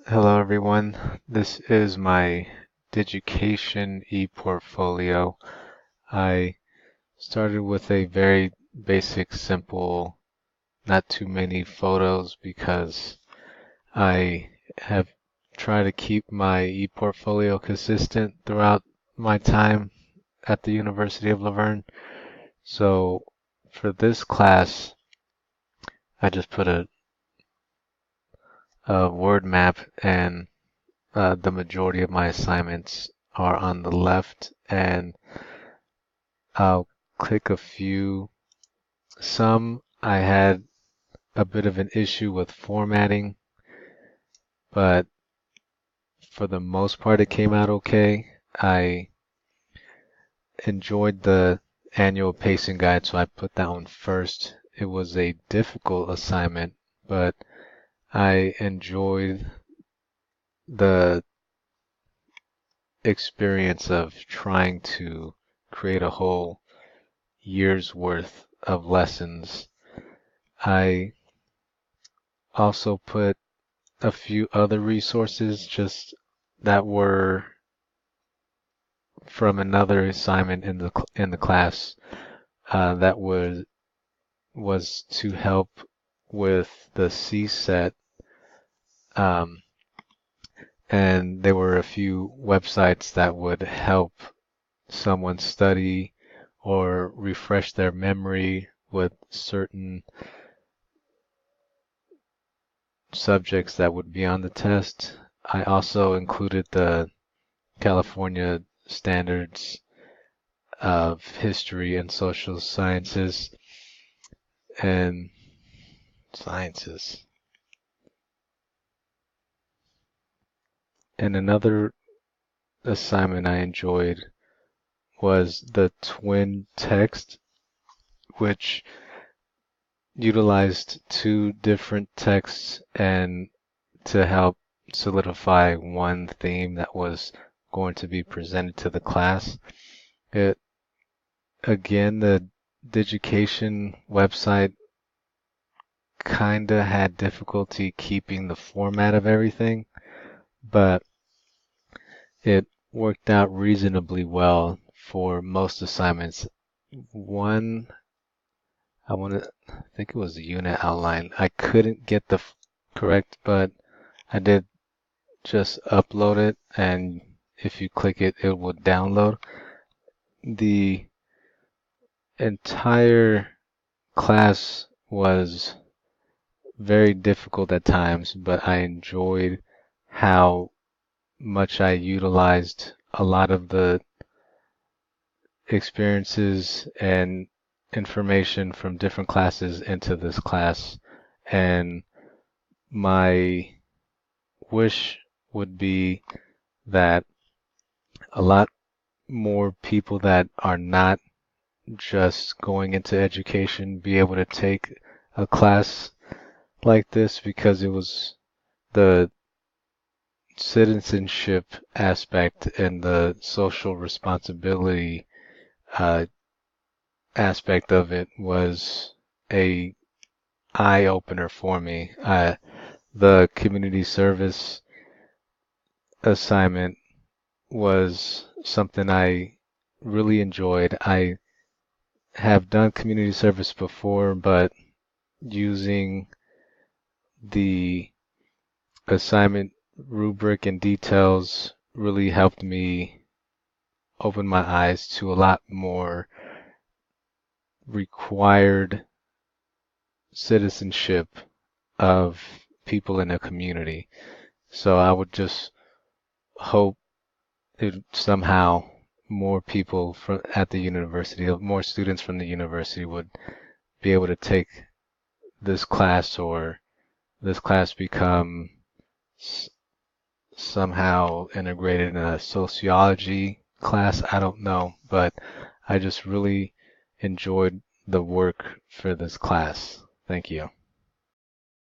Hello everyone, this is my Digication ePortfolio. I started with a very basic, simple, not too many photos because I have tried to keep my ePortfolio consistent throughout my time at the University of Laverne. So for this class, I just put a word map and the majority of my assignments are on the left, and I'll click a few. Some I had a bit of an issue with formatting, but for the most part it came out okay. I enjoyed the annual pacing guide, so I put that one first. It was a difficult assignment, but I enjoyed the experience of trying to create a whole year's worth of lessons. I also put a few other resources just that were from another assignment in the class that was to help with the C set, um, and there were a few websites that would help someone study or refresh their memory with certain subjects that would be on the test. I also included the California standards of history and social sciences and sciences. And another assignment I enjoyed was the twin text, which utilized two different texts and to help solidify one theme that was going to be presented to the class. It again, the Digication website kinda had difficulty keeping the format of everything, but it worked out reasonably well for most assignments. One, I think it was the unit outline. I couldn't get the correct, but I did just upload it, and if you click it, it will download. The entire class was very difficult at times, but I enjoyed how much I utilized a lot of the experiences and information from different classes into this class. And my wish would be that a lot more people that are not just going into education be able to take a class like this, because it was the citizenship aspect and the social responsibility uh, aspect of it was a eye opener for me. The community service assignment was something I really enjoyed. I have done community service before, but using the assignment rubric and details really helped me open my eyes to a lot more required citizenship of people in a community. So I would just hope that somehow more people from at the university, more students from the university would be able to take this class, or this class become somehow integrated in a sociology class. I don't know, but I just really enjoyed the work for this class. Thank you.